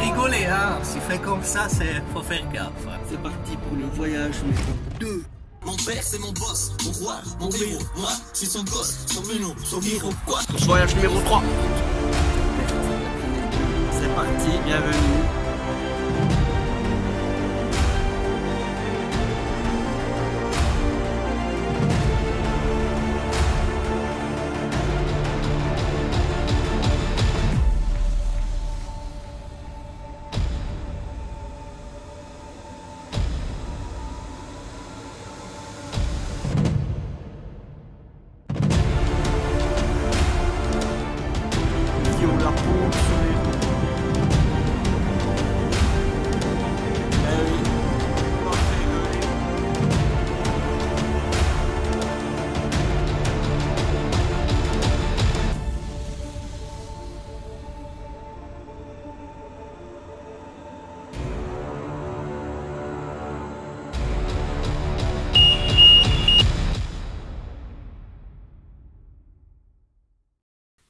rigoler, hein. Si fait comme ça, faut faire gaffe. C'est parti pour le voyage numéro 2. Mon père c'est mon boss, mon roi, mon héros. Moi, je suis son gosse, son minou, son miro. Quoi? Voyage numéro 3. C'est parti, bienvenue.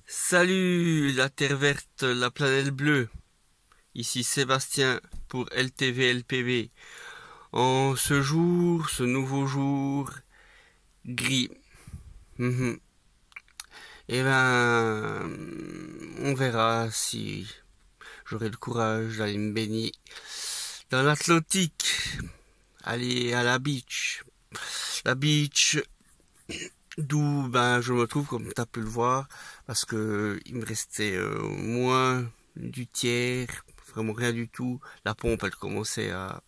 Salut la Terre verte, la planète bleue. Ici Sébastien pour LTV LPV. En ce jour, ce nouveau jour gris. Eh ben, on verra si j'aurai le courage d'aller me baigner dans l'Atlantique, aller à la beach. La beach d'où je me trouve, comme tu as pu le voir, parce que il me restait moins du tiers, vraiment rien du tout. La pompe, elle commençait à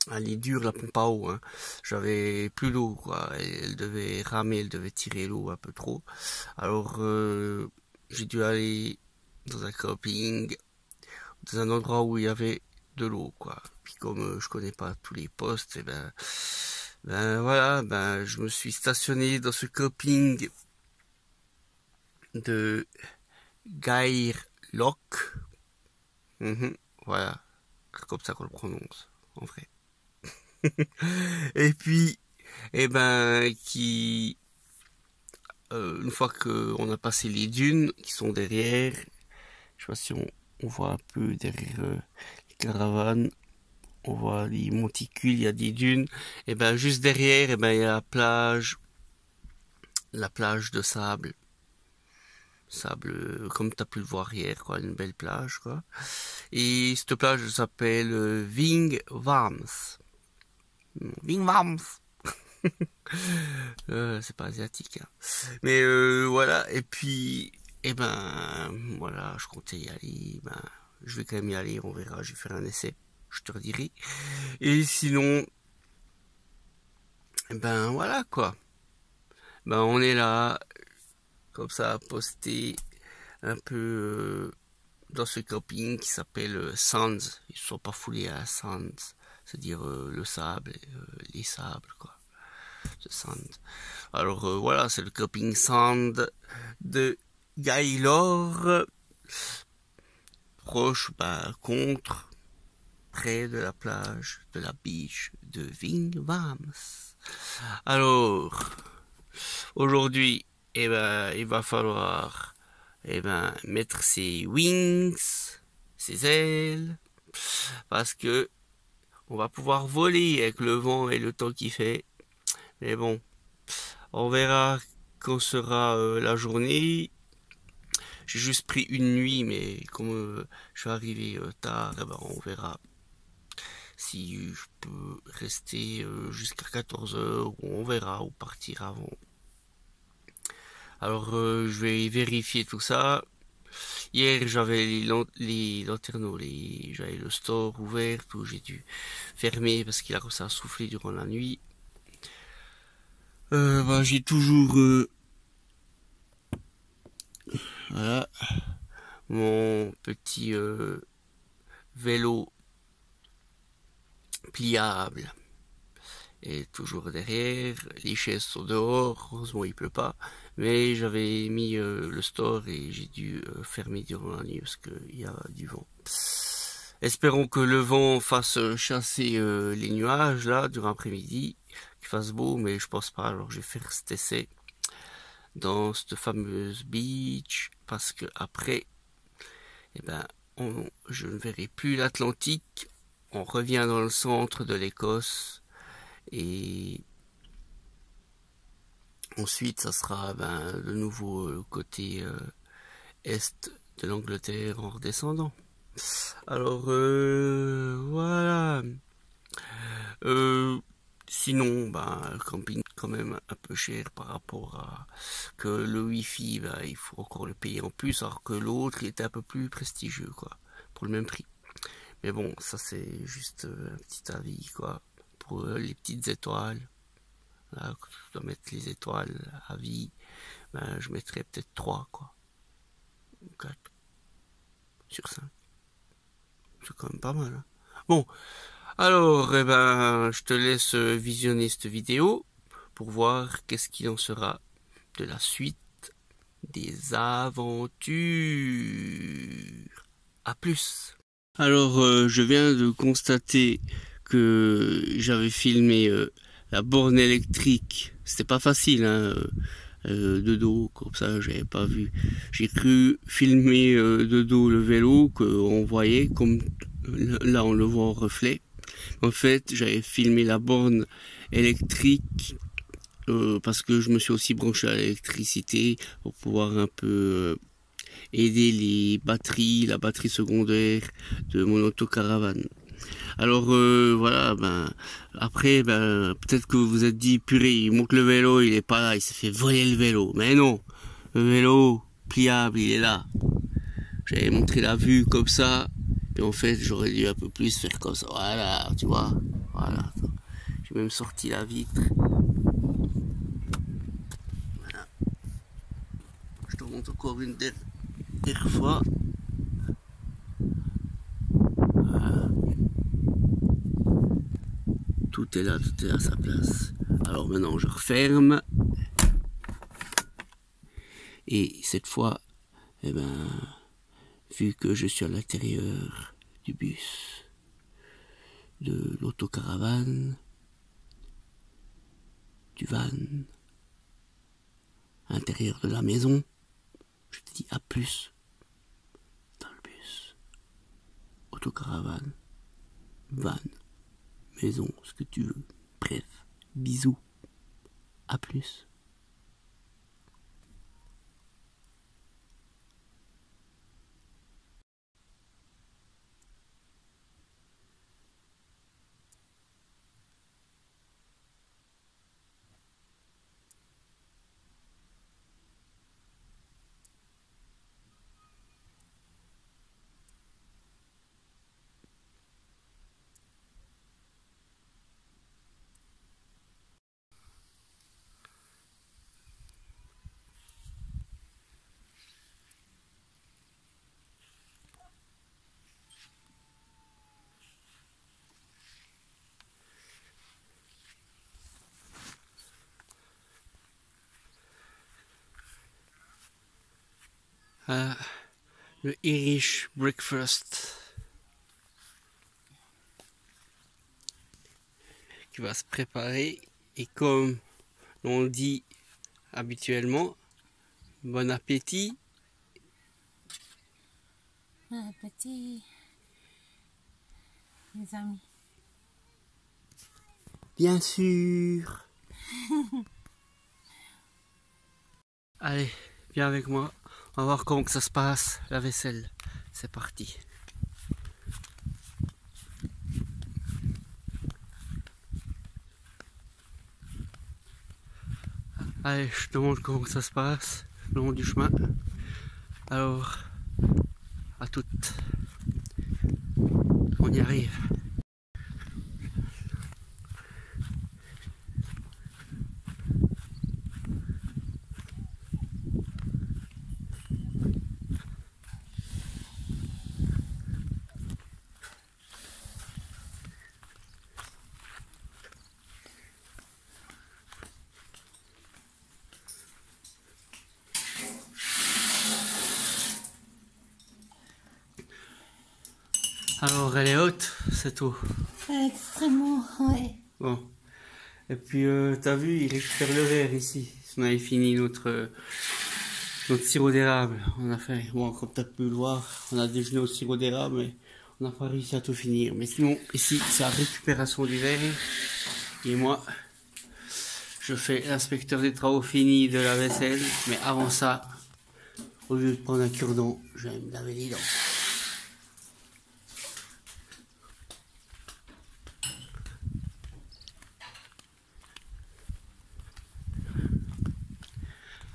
aller dure, la pompe à eau, hein. J'avais plus d'eau, quoi. Elle devait ramer, elle devait tirer l'eau un peu trop. Alors j'ai dû aller dans un camping, dans un endroit où il y avait de l'eau, quoi. Puis comme je connais pas tous les postes, et voilà, je me suis stationné dans ce camping de Gairloch. Voilà, c'est comme ça qu'on le prononce, en vrai. Et puis, une fois qu'on a passé les dunes qui sont derrière, je sais pas si on voit un peu derrière les caravanes, on voit les monticules, il y a des dunes, et juste derrière, il y a la plage de sable, comme tu as pu le voir hier, quoi, une belle plage, quoi. Et cette plage s'appelle Vingvarms. C'est pas asiatique, hein. Mais voilà, et puis, voilà, je comptais y aller, je vais quand même y aller, on verra, je vais faire un essai, je te redirai. Et sinon, voilà, quoi. On est là, comme ça, posté un peu dans ce camping qui s'appelle Sands. Ils ne sont pas foulés à Sands, c'est-à-dire le sable, les sables, quoi. Sand. Alors voilà, c'est le camping Sand de Gaylor, proche, près de la plage de la beach de Vingvarms. Alors, aujourd'hui, il va falloir mettre ses wings, ses ailes, parce que on va pouvoir voler avec le vent et le temps qu'il fait. Mais bon, on verra quand sera la journée. J'ai juste pris une nuit, mais comme je suis arrivé tard, on verra si je peux rester jusqu'à 14h, ou on verra, ou partir avant. Alors je vais vérifier tout ça. Hier j'avais les lanterneaux, j'avais le store ouvert, où j'ai dû fermer parce qu'il a commencé à souffler durant la nuit. J'ai toujours voilà mon petit vélo pliable est toujours derrière. Les chaises sont dehors, heureusement il pleut pas, mais j'avais mis le store et j'ai dû fermer durant la nuit parce qu'il y a du vent. Espérons que le vent fasse chasser les nuages là durant l'après-midi, qu'il fasse beau, mais je pense pas. Alors je vais faire cet essai dans cette fameuse beach, parce que après je ne verrai plus l'Atlantique. On revient dans le centre de l'Écosse et ensuite ça sera de nouveau le côté est de l'Angleterre en redescendant. Alors voilà. Sinon, le camping quand même un peu cher par rapport à que le wifi, il faut encore le payer en plus, alors que l'autre il était un peu plus prestigieux, quoi, pour le même prix. Mais bon, ça c'est juste un petit avis, quoi, pour les petites étoiles. Là, quand je dois mettre les étoiles à vie, je mettrais peut-être 3, quoi, ou 4 sur 5. C'est quand même pas mal, hein. Bon. Alors, je te laisse visionner cette vidéo pour voir qu'est-ce qu'il en sera de la suite des aventures. À plus. Alors, je viens de constater que j'avais filmé la borne électrique. C'était pas facile, hein, de dos, comme ça, j'avais pas vu. J'ai cru filmer de dos le vélo qu'on voyait, comme là on le voit en reflet. En fait, j'avais filmé la borne électrique parce que je me suis aussi branché à l'électricité pour pouvoir un peu aider les batteries, la batterie secondaire de mon autocaravane. Alors voilà, après, peut-être que vous vous êtes dit, purée, il manque le vélo, il est pas là, il s'est fait voler le vélo. Mais non, le vélo pliable, il est là. J'avais montré la vue comme ça. Et en fait, j'aurais dû un peu plus faire comme ça. Voilà, tu vois. Voilà. J'ai même sorti la vitre. Voilà. Je te montre encore une dernière fois. Voilà. Tout est là, tout est à sa place. Alors maintenant, je referme. Et cette fois, vu que je suis à l'intérieur du bus, de l'autocaravane, du van, à l'intérieur de la maison, je te dis à plus dans le bus, autocaravane, van, maison, ce que tu veux, bref, bisous, à plus. Le Irish Breakfast qui va se préparer, et comme l'on dit habituellement, bon appétit. Bon appétit, les amis. Bien sûr. Allez, viens avec moi. On va voir comment que ça se passe, la vaisselle. C'est parti. Allez, je te montre comment que ça se passe, le long du chemin. Alors, à toutes. On y arrive. Alors, elle est haute, cette eau. Extrêmement, ouais. Bon. Et puis, t'as vu, il récupère le verre ici. On avait fini notre notre sirop d'érable. On a fait, bon, comme tu as pu le voir, on a déjeuné au sirop d'érable, mais on n'a pas réussi à tout finir. Mais sinon, ici, c'est la récupération du verre. Et moi, je fais l'inspecteur des travaux finis de la vaisselle. Mais avant ça, au lieu de prendre un cure-dent, je vais me laver les dents.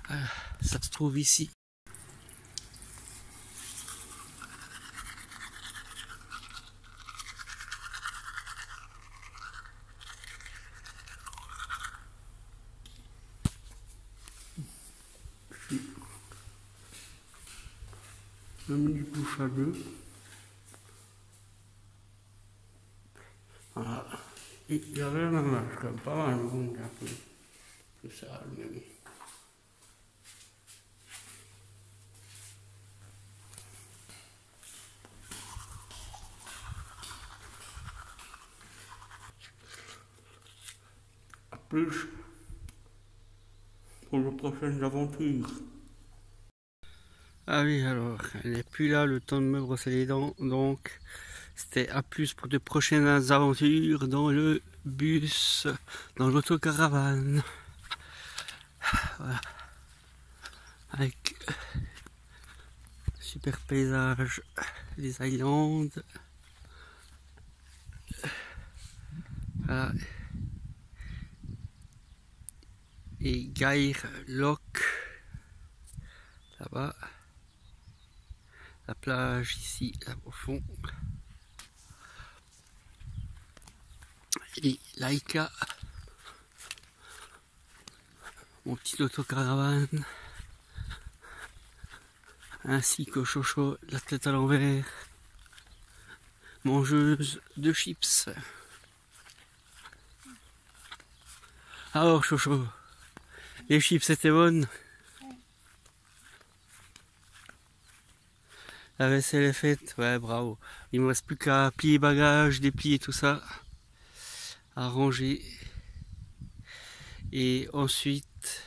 Voilà, ça se trouve ici. Même du bouche à deux. Voilà. Et il y avait un match, quand même pas mal de monde, un peu. C'est ça, même. À plus pour les prochaines aventures. Ah oui, alors, elle n'est plus là, le temps de me brosser les dents, donc c'était à plus pour de prochaines aventures dans le bus, dans l'autocaravane. Voilà. Avec super paysage des Highlands. Voilà. Et Gair Loch, là-bas. La plage ici, là au fond. Et Laika, mon petit autocaravane, ainsi que Chocho, la tête à l'envers, mangeuse de chips. Alors Chocho, les chips étaient bonnes? La vaisselle est faite, ouais, bravo. Il me reste plus qu'à plier bagages, déplier tout ça, à ranger. Et ensuite,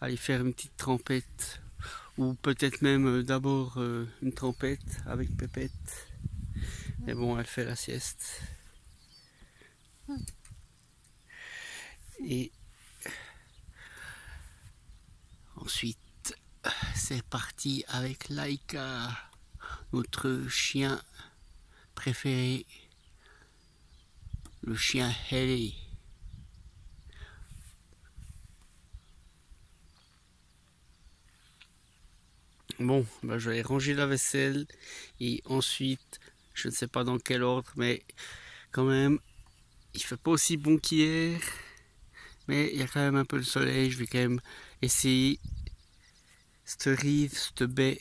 aller faire une petite trempette. Ou peut-être même d'abord une trempette avec Pépette. Mais bon, elle fait la sieste. Et ensuite, c'est parti avec Laika, notre chien préféré, le chien Helly. Bon, ben je vais ranger la vaisselle et ensuite, je ne sais pas dans quel ordre, mais quand même, il fait pas aussi bon qu'hier, mais il y a quand même un peu de soleil. Je vais quand même essayer cette rive, cette baie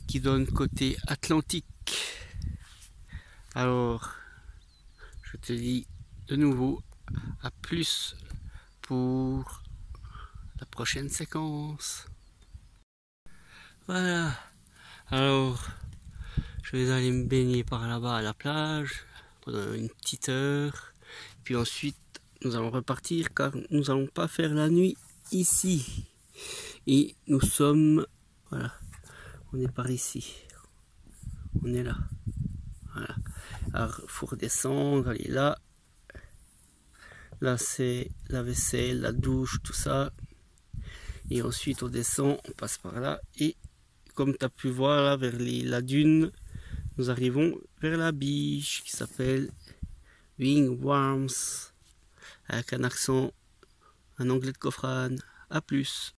qui donne côté Atlantique. Alors, je te dis de nouveau à plus pour la prochaine séquence. Voilà, alors je vais aller me baigner par là-bas à la plage pendant une petite heure, puis ensuite nous allons repartir car nous n'allons pas faire la nuit ici. Et nous sommes, voilà, on est par ici, on est là, voilà. Alors il faut redescendre, aller là, là c'est la vaisselle, la douche, tout ça, et ensuite on descend, on passe par là, et comme tu as pu voir là vers la dune, nous arrivons vers la biche qui s'appelle Wingworms, avec un accent, un anglais de Cofrane. À plus.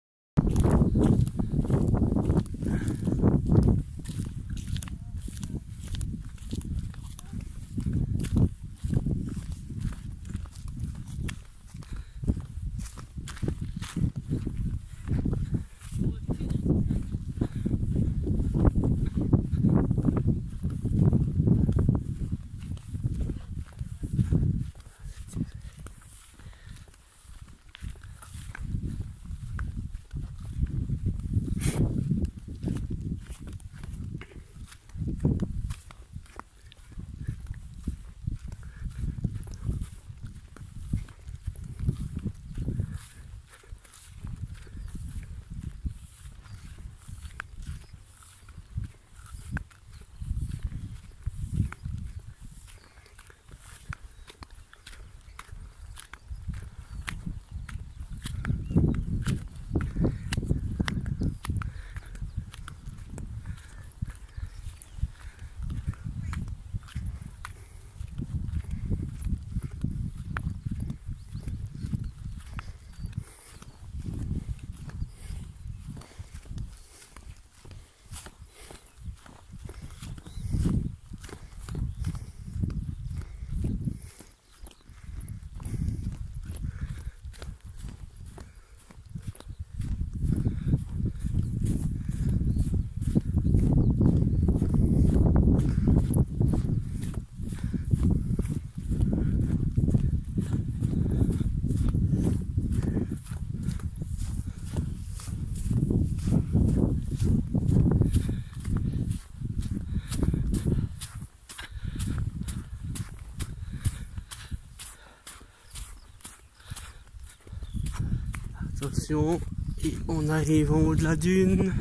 destination et on arrive en haut de la dune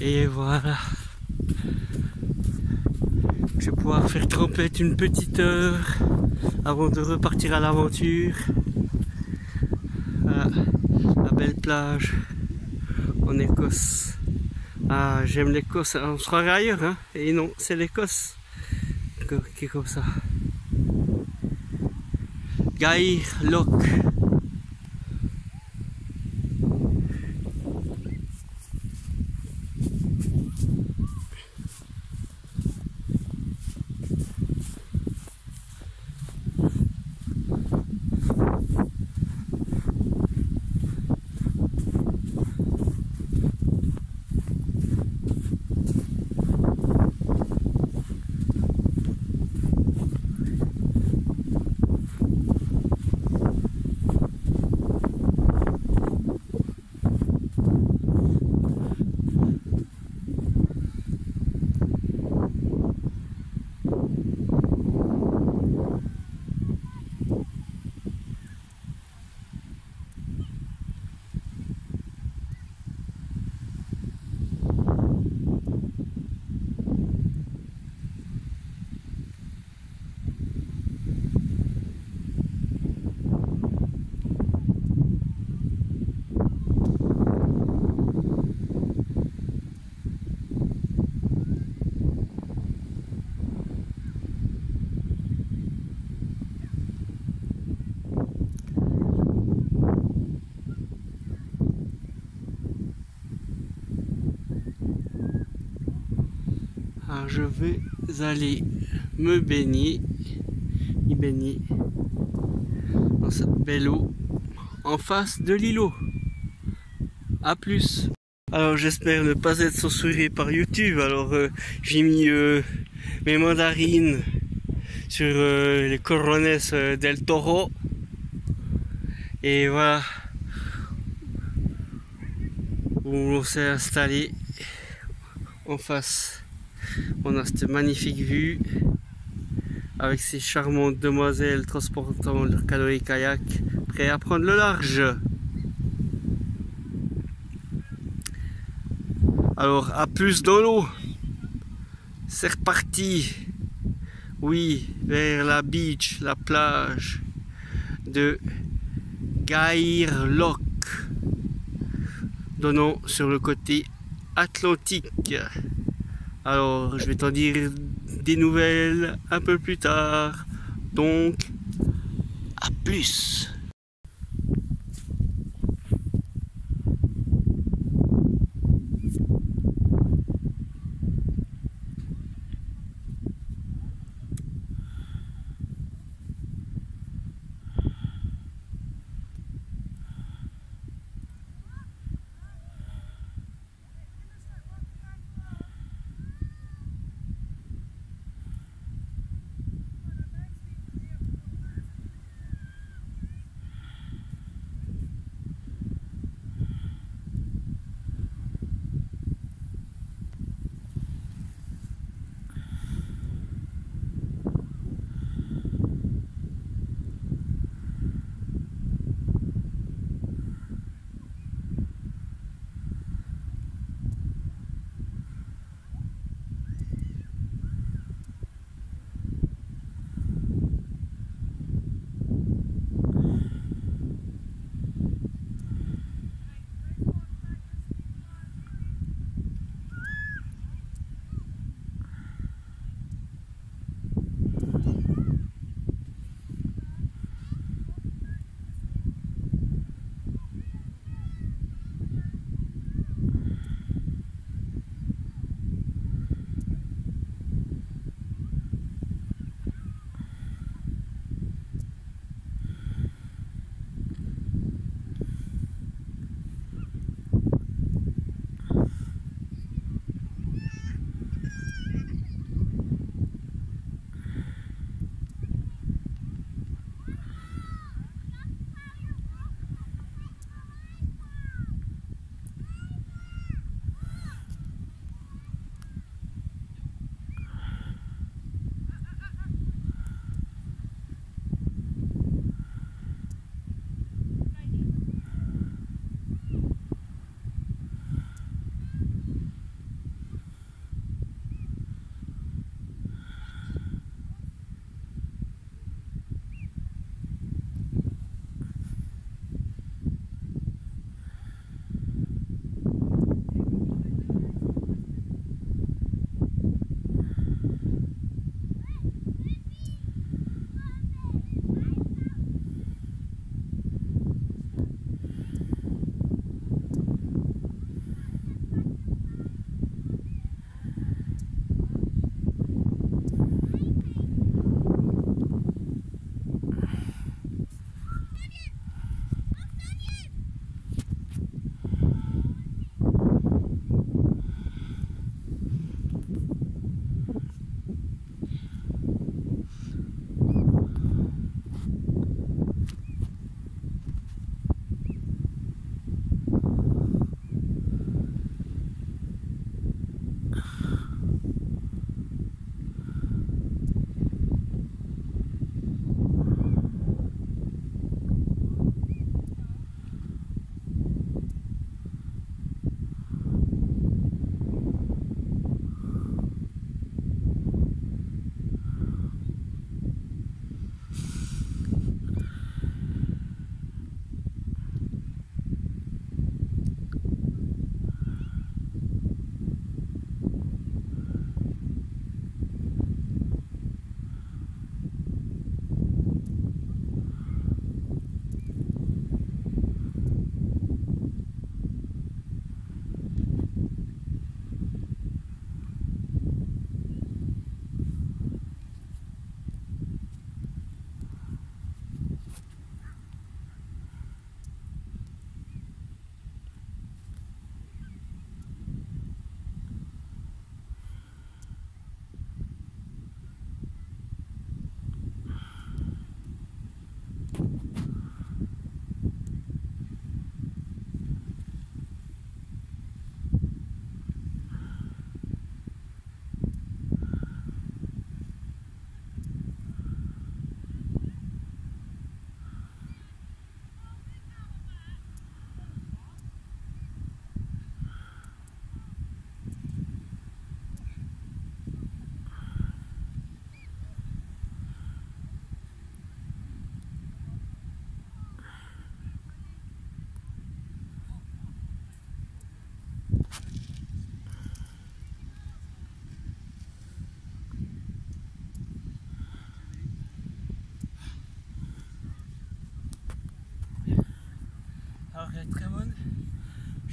et voilà. Je vais pouvoir faire trempette une petite heure avant de repartir à l'aventure. Voilà, la belle plage en Écosse. Ah, j'aime l'Écosse, on se croirait ailleurs, hein? Et non, c'est l'Écosse qui est comme ça. Gairloch. Alors je vais aller me baigner, dans cette belle eau en face de l'îlot. A plus. Alors j'espère ne pas être censuré par YouTube. Alors j'ai mis mes mandarines sur les Corones del Toro. Et voilà. Où on s'est installé en face. On a cette magnifique vue avec ces charmantes demoiselles transportant leur canoë-kayak prêts à prendre le large. Alors à plus dans l'eau. C'est reparti. Oui, vers la beach, la plage de Gairloch, donnant sur le côté atlantique. Alors, je vais t'en dire des nouvelles un peu plus tard. Donc, à plus.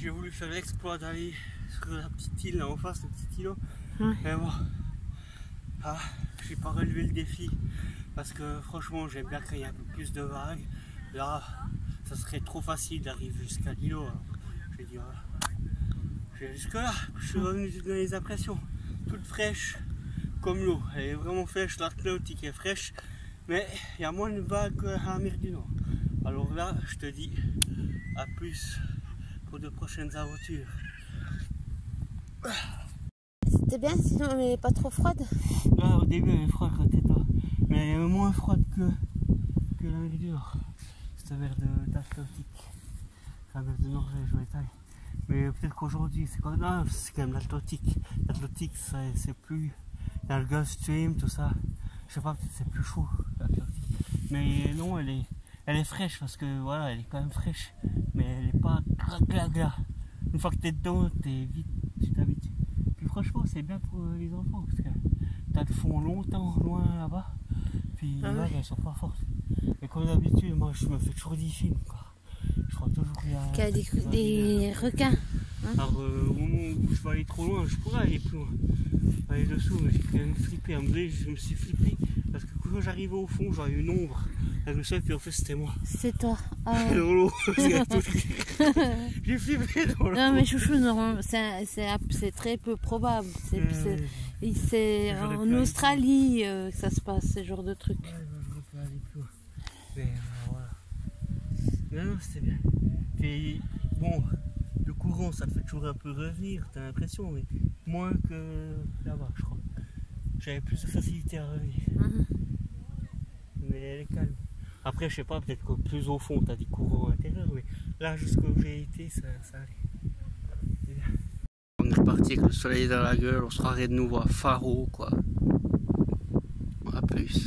j'ai voulu faire l'exploit d'aller sur la petite île là en face, le petit îlot. Ouais. Mais bon, j'ai pas relevé le défi parce que franchement j'aime bien qu'il y ait un peu plus de vagues. Là, ça serait trop facile d'arriver jusqu'à l'îlot. J'ai dit voilà. Jusque là, je suis revenu dans les impressions, toute fraîche comme l'eau. Elle est vraiment fraîche, l'Atlantique est fraîche, mais il y a moins de vagues qu'à la mer du Nord. Alors là, je te dis à plus pour de prochaines aventures. C'était bien, sinon elle n'est pas trop froide. Là, au début, elle est froide quand t'es là, mais elle est moins froide que la mer du Nord. Cette mer d'Atlantique, la mer de Norvège, ouais, taille. Mais peut-être qu'aujourd'hui, c'est quand même l'Atlantique. L'Atlantique, c'est plus dans le Gulf Stream, tout ça. Je sais pas, peut-être c'est plus chaud, l'Atlantique. Mais non, elle est fraîche parce que voilà, elle est quand même fraîche. Mais elle est pas gla. Une fois que t'es dedans, tu t'habitues. Puis franchement, c'est bien pour les enfants parce que t'as le fond longtemps loin là-bas. Puis les vagues, elles sont pas fortes. Mais comme d'habitude, moi, je me fais toujours des films, quoi. Je crois toujours qu'il y a des requins. Alors au moment où je vais aller trop loin, je pourrais aller plus loin. Aller dessous, mais j'ai quand même flippé. À un moment donné, je me suis flippé. Parce que quand j'arrivais au fond, j'avais une ombre avec le sol, puis en fait c'était moi. C'est toi. Ah. Dans l'eau. J'ai flippé dans l'eau. Non mais chouchou, c'est très peu probable. C'est en Australie que ça se passe, ce genre de truc. Ouais, j'aurais pu aller plus loin. Mais voilà. Non, c'était bien. Puis bon, le courant, ça te fait toujours un peu revenir, t'as l'impression, mais moins que là-bas, je crois. J'avais plus de facilité à revenir. Mais elle est calme. Après, je sais pas, peut-être que plus au fond, t'as des courants intérieurs, mais là, jusqu'où j'ai été, ça allait. C'est bien. On est reparti avec le soleil dans la gueule, on se croirait de nouveau à Faro, quoi. À plus.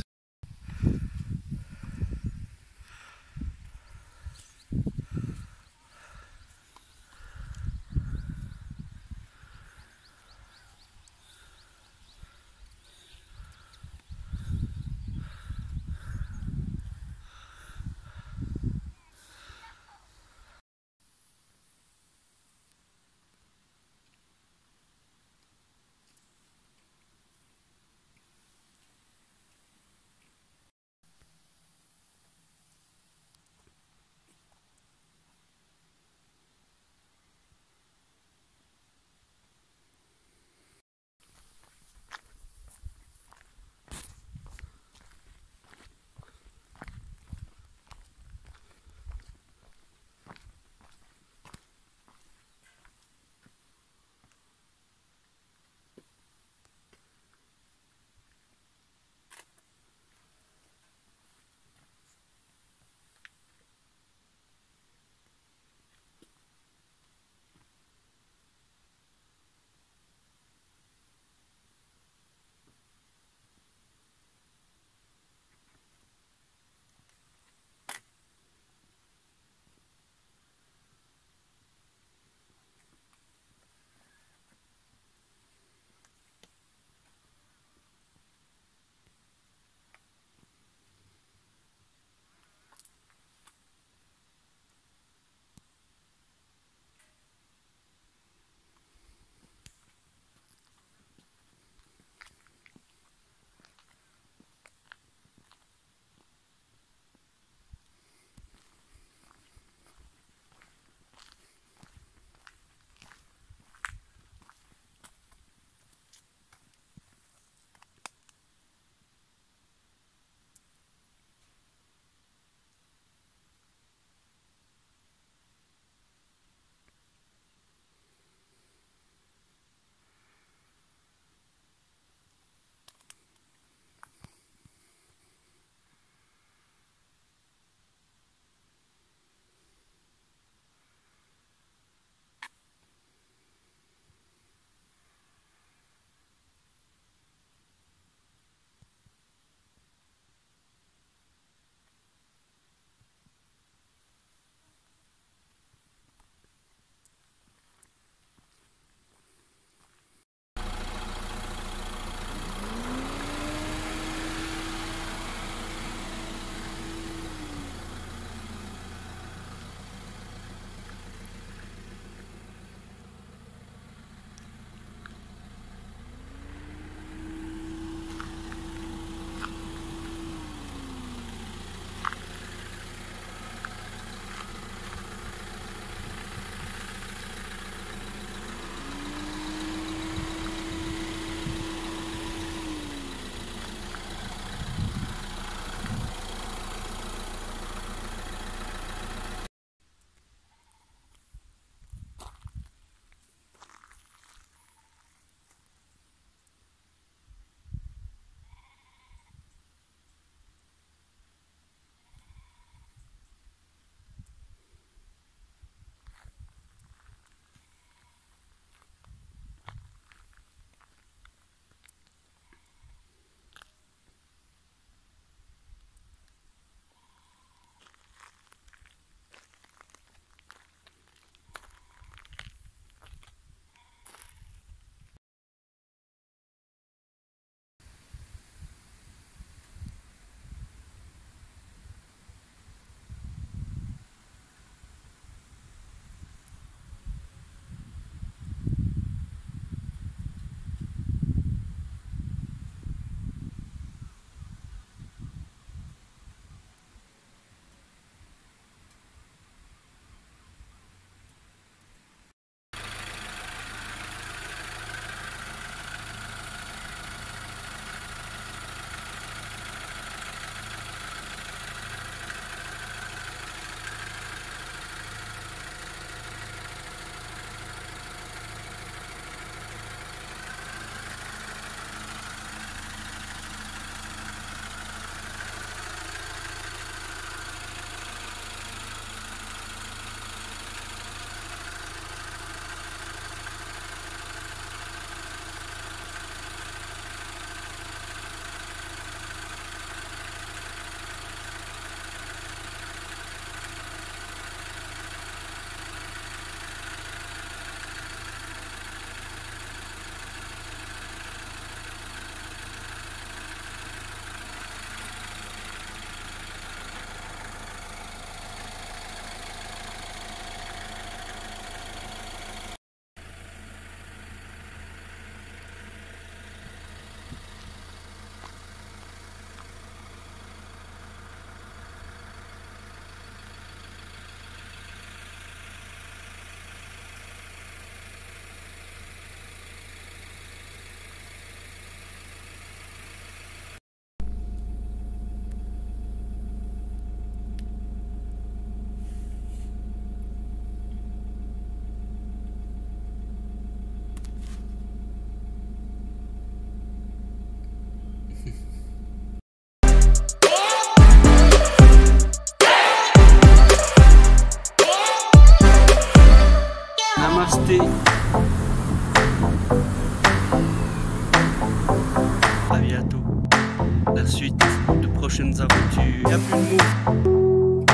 la suite de prochaines aventures. Y a plus de mots.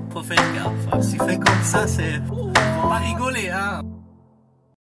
Faut faire gaffe. S'il fait comme ça, c'est... Faut pas rigoler, hein.